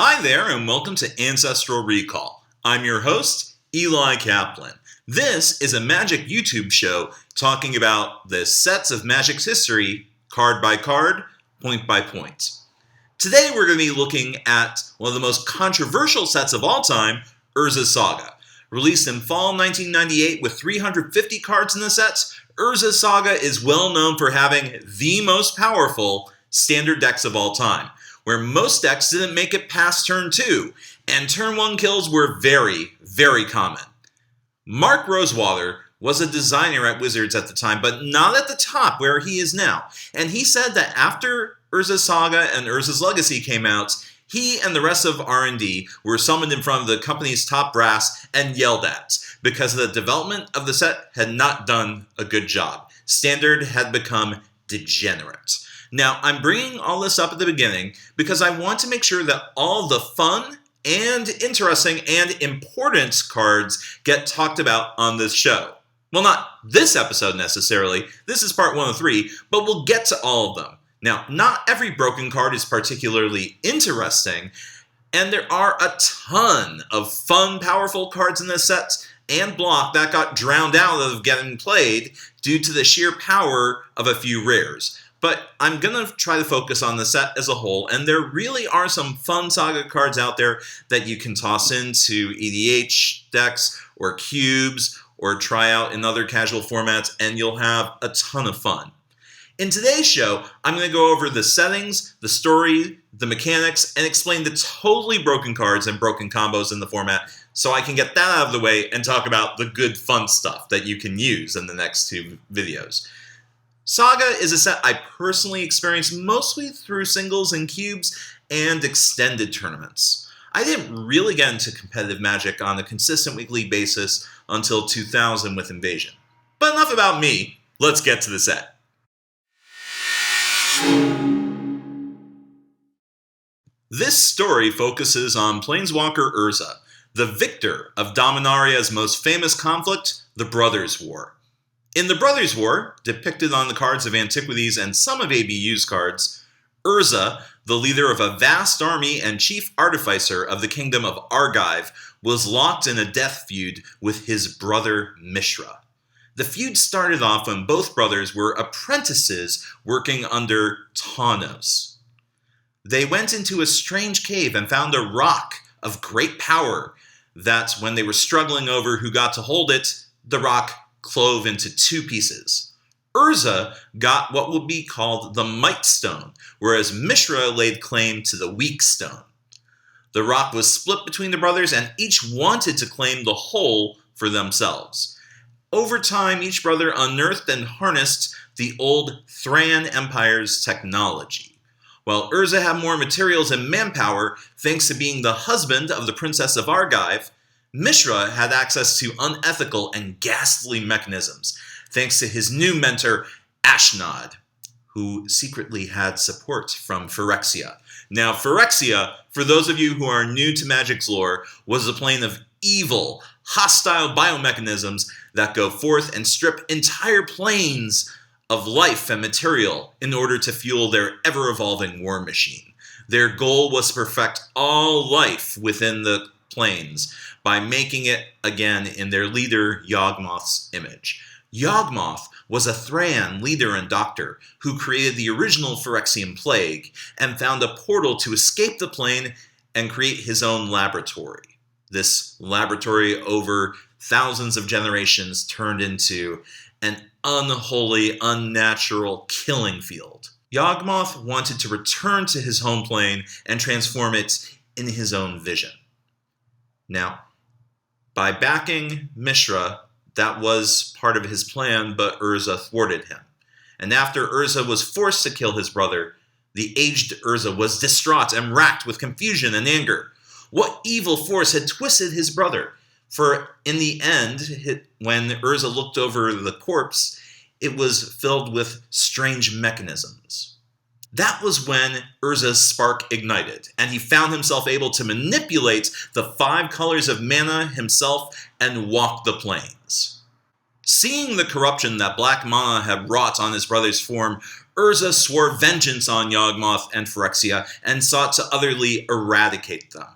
Hi there, and welcome to Ancestral Recall. I'm your host, Eli Kaplan. This is a Magic YouTube show talking about the sets of Magic's history, card by card, point by point. Today we're going to be looking at one of the most controversial sets of all time, Urza's Saga. Released in fall 1998 with 350 cards in the set, Urza's Saga is well known for having the most powerful standard decks of all time, where most decks didn't make it past turn 2, and turn 1 kills were very, very common. Mark Rosewater was a designer at Wizards at the time, but not at the top where he is now. And he said that after Urza's Saga and Urza's Legacy came out, he and the rest of R&D were summoned in front of the company's top brass and yelled at because the development of the set had not done a good job. Standard had become degenerate. Now, I'm bringing all this up at the beginning because I want to make sure that all the fun and interesting and important cards get talked about on this show. Well, not this episode necessarily. This is part 1 of 3, but we'll get to all of them. Now, not every broken card is particularly interesting, and there are a ton of fun, powerful cards in this set and block that got drowned out of getting played due to the sheer power of a few rares. But I'm going to try to focus on the set as a whole, and there really are some fun Saga cards out there that you can toss into EDH decks or cubes or try out in other casual formats, and you'll have a ton of fun. In today's show, I'm going to go over the settings, the story, the mechanics, and explain the totally broken cards and broken combos in the format so I can get that out of the way and talk about the good fun stuff that you can use in the next 2 videos. Saga is a set I personally experienced mostly through singles and cubes and extended tournaments. I didn't really get into competitive Magic on a consistent weekly basis until 2000 with Invasion. But enough about me, let's get to the set. This story focuses on Planeswalker Urza, the victor of Dominaria's most famous conflict, the Brothers' War. In the Brothers' War, depicted on the cards of Antiquities and some of ABU's cards, Urza, the leader of a vast army and chief artificer of the kingdom of Argive, was locked in a death feud with his brother Mishra. The feud started off when both brothers were apprentices working under Tawnos. They went into a strange cave and found a rock of great power that, when they were struggling over who got to hold it, the rock clove into 2 pieces. Urza got what would be called the Might Stone, whereas Mishra laid claim to the Weak Stone. The rock was split between the brothers, and each wanted to claim the whole for themselves. Over time, each brother unearthed and harnessed the old Thran Empire's technology. While Urza had more materials and manpower, thanks to being the husband of the Princess of Argive, Mishra had access to unethical and ghastly mechanisms, thanks to his new mentor, Ashnod, who secretly had support from Phyrexia. Now, Phyrexia, for those of you who are new to Magic's lore, was a plane of evil, hostile biomechanisms that go forth and strip entire planes of life and material in order to fuel their ever-evolving war machine. Their goal was to perfect all life within the planes by making it again in their leader Yawgmoth's image. Yawgmoth was a Thran leader and doctor who created the original Phyrexian plague and found a portal to escape the plane and create his own laboratory. This laboratory, over thousands of generations, turned into an unholy, unnatural killing field. Yawgmoth wanted to return to his home plane and transform it in his own vision. Now, by backing Mishra, that was part of his plan, but Urza thwarted him. And after Urza was forced to kill his brother, the aged Urza was distraught and racked with confusion and anger. What evil force had twisted his brother? For in the end, when Urza looked over the corpse, it was filled with strange mechanisms. That was when Urza's spark ignited, and he found himself able to manipulate the 5 colors of mana himself and walk the plains. Seeing the corruption that black mana had wrought on his brother's form, Urza swore vengeance on Yawgmoth and Phyrexia and sought to utterly eradicate them.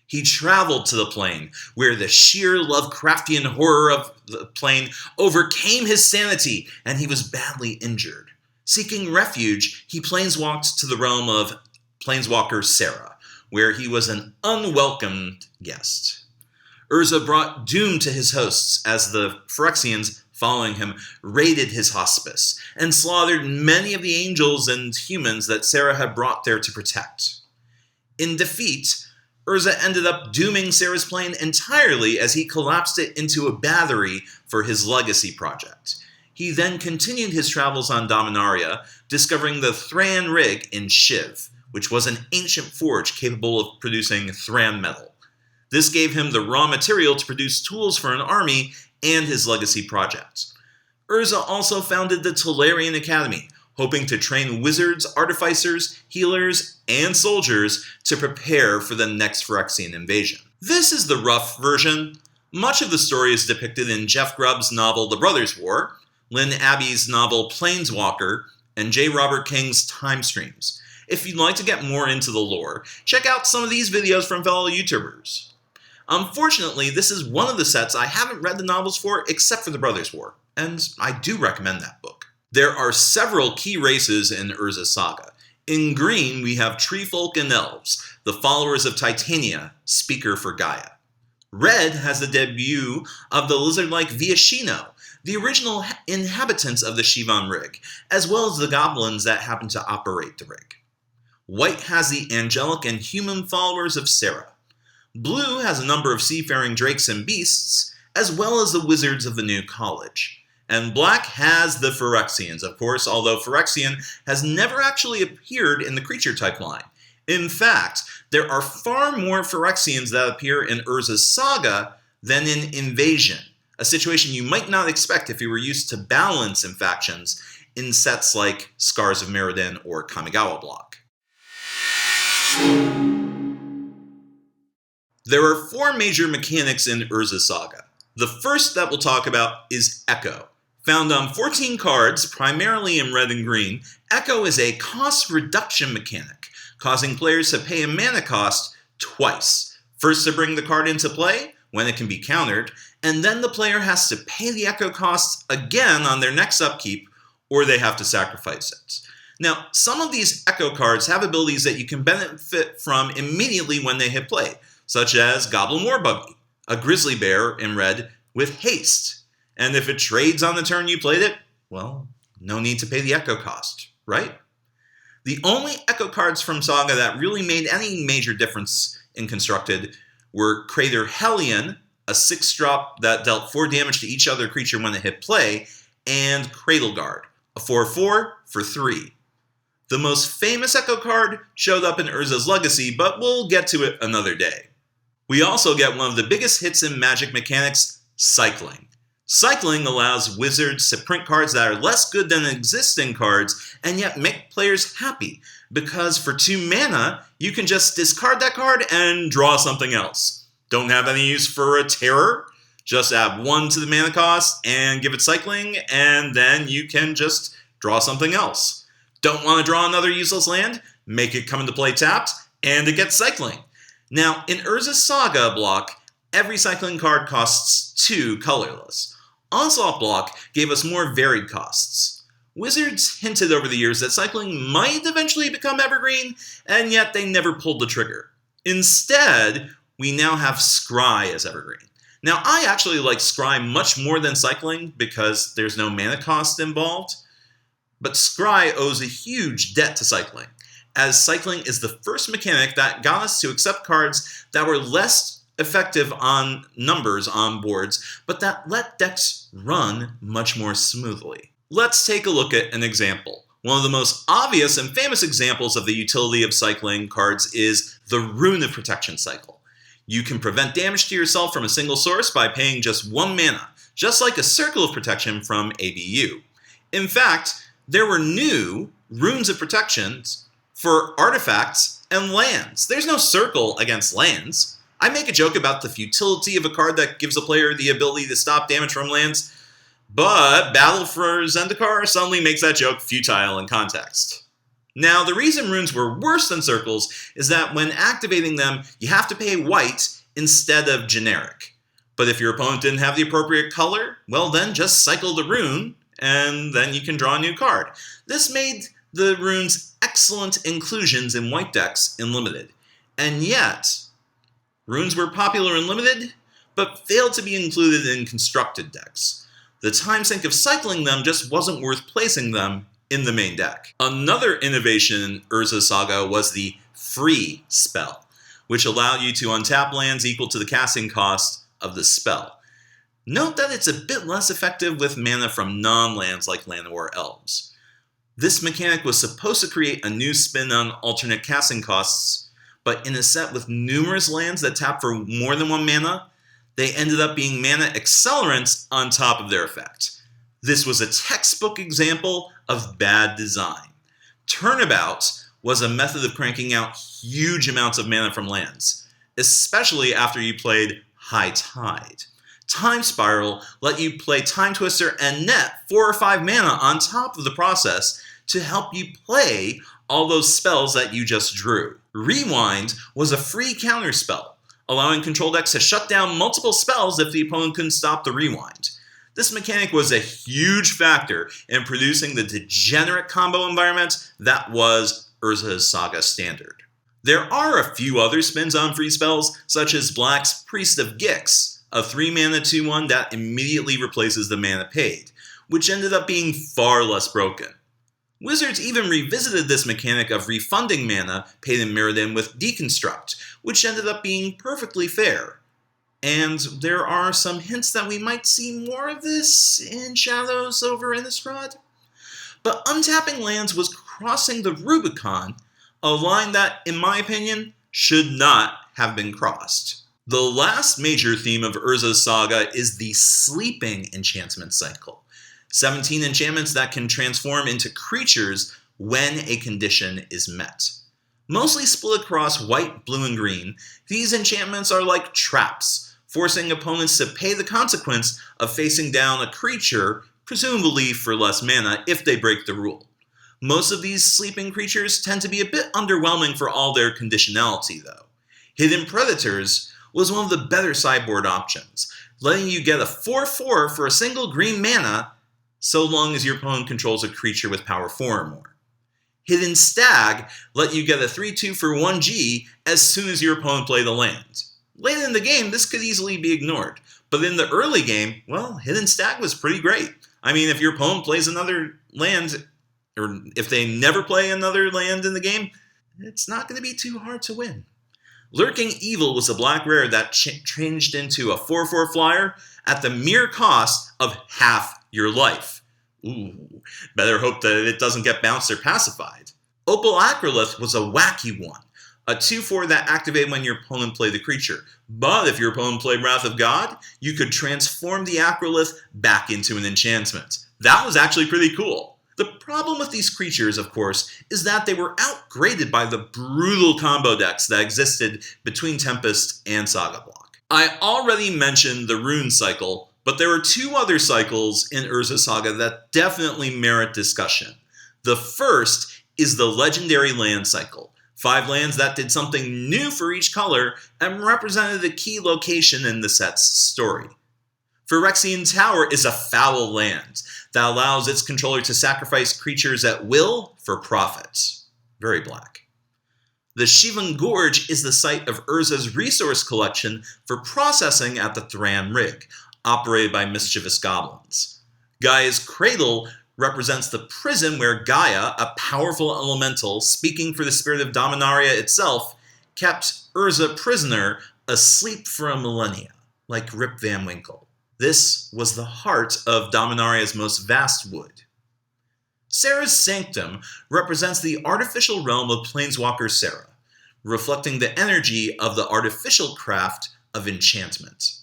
He traveled to the plane, where the sheer Lovecraftian horror of the plane overcame his sanity, and he was badly injured. Seeking refuge, he planeswalked to the realm of Planeswalker Sarah, where he was an unwelcomed guest. Urza brought doom to his hosts as the Phyrexians, following him, raided his hospice and slaughtered many of the angels and humans that Sarah had brought there to protect. In defeat, Urza ended up dooming Sarah's plane entirely as he collapsed it into a battery for his legacy project. He then continued his travels on Dominaria, discovering the Thran rig in Shiv, which was an ancient forge capable of producing Thran metal. This gave him the raw material to produce tools for an army and his legacy project. Urza also founded the Tolarian Academy, hoping to train wizards, artificers, healers, and soldiers to prepare for the next Phyrexian invasion. This is the rough version. Much of the story is depicted in Jeff Grubb's novel The Brothers' War, Lynn Abbey's novel Planeswalker, and J. Robert King's Time Streams. If you'd like to get more into the lore, check out some of these videos from fellow YouTubers. Unfortunately, this is one of the sets I haven't read the novels for except for The Brothers' War, and I do recommend that book. There are several key races in Urza's saga. In green, we have Treefolk and Elves, the followers of Titania, speaker for Gaia. Red has the debut of the lizard-like Viashino, the original inhabitants of the Shivan rig, as well as the goblins that happen to operate the rig. White has the angelic and human followers of Sarah. Blue has a number of seafaring drakes and beasts, as well as the wizards of the new college. And black has the Phyrexians, of course, although Phyrexian has never actually appeared in the creature type line. In fact, there are far more Phyrexians that appear in Urza's saga than in Invasion, a situation you might not expect if you were used to balance in factions in sets like Scars of Mirrodin or Kamigawa block. There are 4 major mechanics in Urza's saga. The first that we'll talk about is Echo. Found on 14 cards, primarily in red and green, Echo is a cost reduction mechanic, causing players to pay a mana cost twice. First to bring the card into play, when it can be countered, and then the player has to pay the Echo cost again on their next upkeep, or they have to sacrifice it. Now, some of these Echo cards have abilities that you can benefit from immediately when they hit play, such as Goblin War Buggy, a grizzly bear in red with haste. And if it trades on the turn you played it, well, no need to pay the Echo cost, right? The only Echo cards from Saga that really made any major difference in Constructed were Crater Hellion, a 6-drop that dealt 4 damage to each other creature when it hit play, and Cradle Guard, a 4/4 for 3. The most famous Echo card showed up in Urza's Legacy, but we'll get to it another day. We also get one of the biggest hits in Magic mechanics, Cycling. Cycling allows wizards to print cards that are less good than existing cards and yet make players happy, because for 2 mana, you can just discard that card and draw something else. Don't have any use for a Terror? Just add 1 to the mana cost and give it Cycling, and then you can just draw something else. Don't want to draw another useless land? Make it come into play tapped, and it gets Cycling. Now, in Urza's Saga block, every Cycling card costs 2 colorless. Onslaught block gave us more varied costs. Wizards hinted over the years that Cycling might eventually become evergreen, and yet they never pulled the trigger. Instead, we now have Scry as evergreen. Now, I actually like Scry much more than Cycling because there's no mana cost involved, but Scry owes a huge debt to Cycling, as Cycling is the first mechanic that got us to accept cards that were less effective on numbers on boards, but that let decks run much more smoothly. Let's take a look at an example. One of the most obvious and famous examples of the utility of Cycling cards is the Rune of Protection cycle. You can prevent damage to yourself from a single source by paying just 1 mana, just like a Circle of Protection from ABU. In fact, there were new Runes of Protection for artifacts and lands. There's no Circle against lands. I make a joke about the futility of a card that gives a player the ability to stop damage from lands, But Battle for Zendikar suddenly makes that joke futile in context. Now, the reason runes were worse than circles is that when activating them, you have to pay white instead of generic. But if your opponent didn't have the appropriate color, well then just cycle the rune, and then you can draw a new card. This made the runes excellent inclusions in white decks in Limited. And yet, runes were popular in Limited, but failed to be included in constructed decks. The time sink of cycling them just wasn't worth placing them in the main deck. Another innovation in Urza Saga was the free spell, which allowed you to untap lands equal to the casting cost of the spell. Note that it's a bit less effective with mana from non-lands like Llanowar Elves. This mechanic was supposed to create a new spin on alternate casting costs, but in a set with numerous lands that tap for more than one mana, they ended up being mana accelerants on top of their effect. This was a textbook example of bad design. Turnabout was a method of cranking out huge amounts of mana from lands, especially after you played High Tide. Time Spiral let you play Time Twister and net 4 or 5 mana on top of the process to help you play all those spells that you just drew. Rewind was a free counter spell, allowing control decks to shut down multiple spells if the opponent couldn't stop the rewind. This mechanic was a huge factor in producing the degenerate combo environment that was Urza's Saga standard. There are a few other spins on free spells, such as Black's Priest of Gix, a 3-mana 2/1 that immediately replaces the mana paid, which ended up being far less broken. Wizards even revisited this mechanic of refunding mana paid in Mirrodin with Deconstruct, which ended up being perfectly fair. And there are some hints that we might see more of this in Shadows over Innistrad. But untapping lands was crossing the Rubicon, a line that, in my opinion, should not have been crossed. The last major theme of Urza's Saga is the sleeping enchantment cycle. 17 enchantments that can transform into creatures when a condition is met. Mostly split across white, blue, and green, these enchantments are like traps, forcing opponents to pay the consequence of facing down a creature, presumably for less mana, if they break the rule. Most of these sleeping creatures tend to be a bit underwhelming for all their conditionality, though. Hidden Predators was one of the better sideboard options, letting you get a 4/4 for a single green mana, so long as your opponent controls a creature with power 4 or more. Hidden Stag let you get a 3/2 for 1G as soon as your opponent played a land. Late in the game, this could easily be ignored, but in the early game, well, Hidden Stag was pretty great. I mean, if your opponent plays another land, or if they never play another land in the game, it's not going to be too hard to win. Lurking Evil was a black rare that changed into a 4/4 flyer at the mere cost of half your life. Ooh, better hope that it doesn't get bounced or pacified. Opal Acrolith was a wacky one, a 2/4 that activated when your opponent played the creature. But if your opponent played Wrath of God, you could transform the Acrolith back into an enchantment. That was actually pretty cool. The problem with these creatures, of course, is that they were outgraded by the brutal combo decks that existed between Tempest and Saga Block. I already mentioned the Rune cycle, but there are 2 other cycles in Urza Saga that definitely merit discussion. The first is the Legendary Land cycle. 5 lands that did something new for each color and represented a key location in the set's story. Phyrexian Tower is a foul land that allows its controller to sacrifice creatures at will for profit. Very black. The Shivan Gorge is the site of Urza's resource collection for processing at the Thran Rig, operated by mischievous goblins. Gaia's Cradle represents the prison where Gaia, a powerful elemental speaking for the spirit of Dominaria itself, kept Urza prisoner asleep for a millennia, like Rip Van Winkle. This was the heart of Dominaria's most vast wood. Serra's Sanctum represents the artificial realm of Planeswalker Serra, reflecting the energy of the artificial craft of enchantment.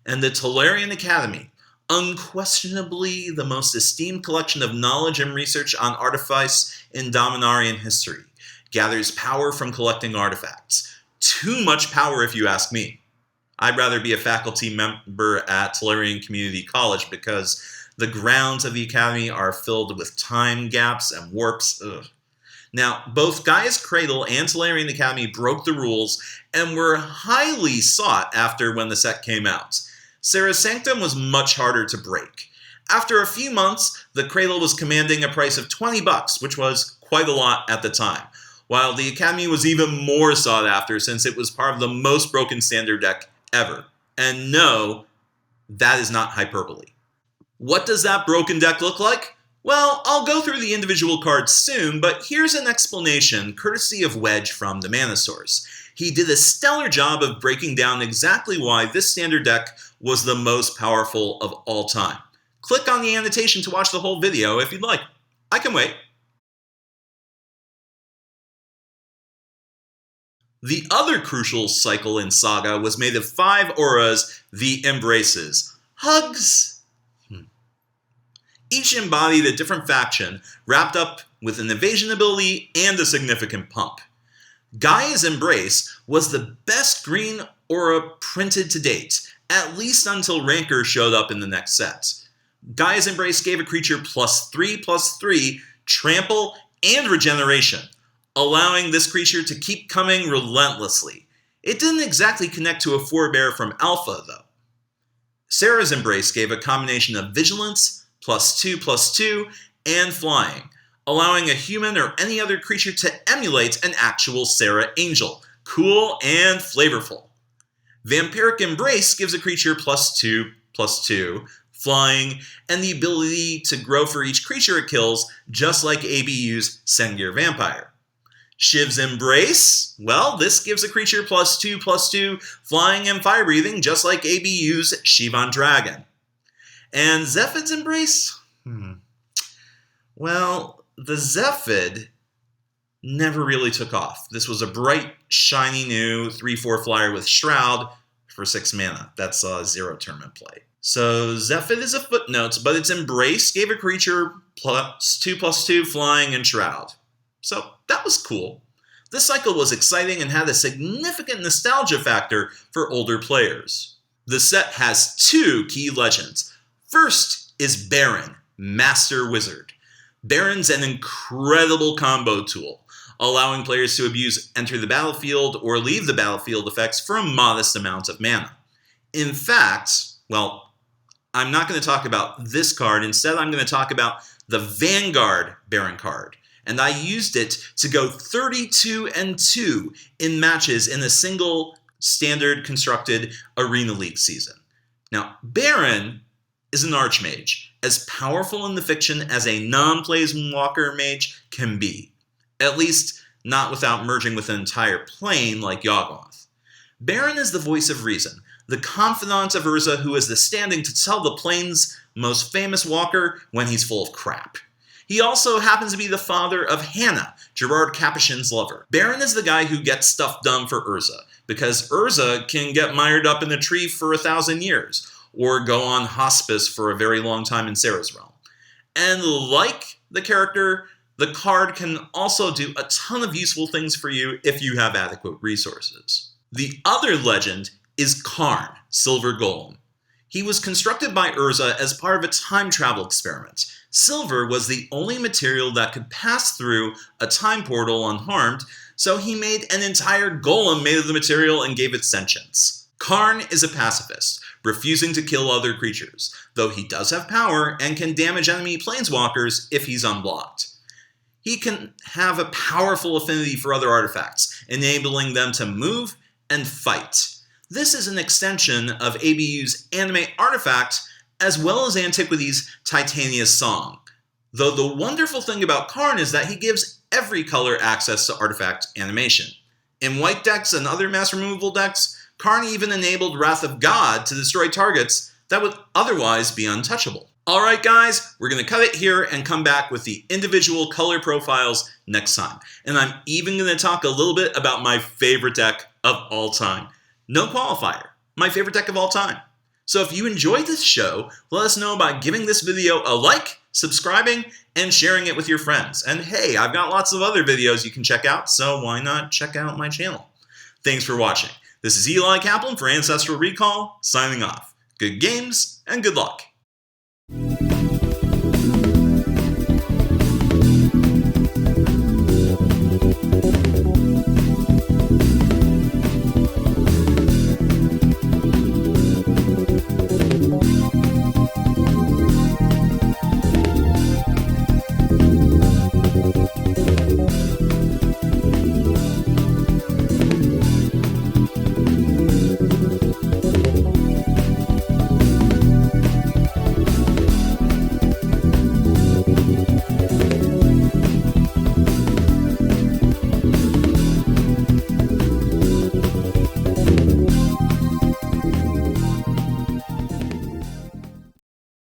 And the Tolarian Academy, unquestionably the most esteemed collection of knowledge and research on artifice in Dominarian history, gathers power from collecting artifacts. Too much power if you ask me. I'd rather be a faculty member at Tolarian Community College because The grounds of the Academy are filled with time gaps and warps. Ugh. Now, both Gaia's Cradle and Solarian Academy broke the rules and were highly sought after when the set came out. Sarah's Sanctum was much harder to break. After a few months, the Cradle was commanding a price of $20, which was quite a lot at the time, while the Academy was even more sought after since it was part of the most broken standard deck ever. And no, that is not hyperbole. What does that broken deck look like? Well, I'll go through the individual cards soon, but here's an explanation courtesy of Wedge from the Mana Source. He did a stellar job of breaking down exactly why this standard deck was the most powerful of all time. Click on the annotation to watch the whole video if you'd like. I can wait. The other crucial cycle in Saga was made of 5 auras, the Embraces. Hugs! Each embodied a different faction, wrapped up with an evasion ability and a significant pump. Gaia's Embrace was the best green aura printed to date, at least until Rancor showed up in the next set. Gaia's Embrace gave a creature +3/+3, trample, and regeneration, allowing this creature to keep coming relentlessly. It didn't exactly connect to a forebear from Alpha, though. Sarah's Embrace gave a combination of Vigilance, +2/+2, and Flying, allowing a human or any other creature to emulate an actual Sarah Angel. Cool and flavorful. Vampiric Embrace gives a creature +2/+2, Flying, and the ability to grow for each creature it kills, just like ABU's Sengir Vampire. Shiv's Embrace? Well, this gives a creature +2/+2, Flying and Fire Breathing, just like ABU's Shivan Dragon. And Zephid's Embrace? Well, the Zephid never really took off. This was a bright, shiny new 3/4 flyer with Shroud for 6 mana. That's a 0 tournament play. So Zephid is a footnote, but its Embrace gave a creature +2/+2, Flying, and Shroud. So that was cool. This cycle was exciting and had a significant nostalgia factor for older players. The set has 2 key legends. First is Baron, Master Wizard. Baron's an incredible combo tool, allowing players to abuse enter the battlefield or leave the battlefield effects for a modest amount of mana. In fact, well, I'm not going to talk about this card. Instead, I'm going to talk about the Vanguard Baron card. And I used it to go 32-2 in matches in a single standard constructed Arena League season. Now, Baron is an Archmage, as powerful in the fiction as a non-Planeswalker mage can be. At least, not without merging with an entire plane like Yawgmoth. Baron is the voice of reason, the confidant of Urza who has the standing to tell the plane's most famous walker when he's full of crap. He also happens to be the father of Hannah, Gerard Capuchin's lover. Baron is the guy who gets stuff done for Urza, because Urza can get mired up in a tree for 1,000 years, or go on hospice for a very long time in Sarah's realm. And like the character, the card can also do a ton of useful things for you if you have adequate resources. The other legend is Karn, Silver Golem. He was constructed by Urza as part of a time travel experiment. Silver was the only material that could pass through a time portal unharmed, so he made an entire golem made of the material and gave it sentience. Karn is a pacifist, refusing to kill other creatures, though he does have power and can damage enemy planeswalkers if he's unblocked. He can have a powerful affinity for other artifacts, enabling them to move and fight. This is an extension of ABU's Animate Artifact, as well as Antiquity's Titania's Song. Though the wonderful thing about Karn is that he gives every color access to artifact animation. In white decks and other mass removal decks, Karn even enabled Wrath of God to destroy targets that would otherwise be untouchable. Alright guys, we're going to cut it here and come back with the individual color profiles next time. And I'm even going to talk a little bit about my favorite deck of all time. No qualifier, my favorite deck of all time. So if you enjoyed this show, let us know by giving this video a like, subscribing, and sharing it with your friends. And hey, I've got lots of other videos you can check out, so why not check out my channel? Thanks for watching. This is Eli Kaplan for Ancestral Recall, signing off. Good games, and good luck.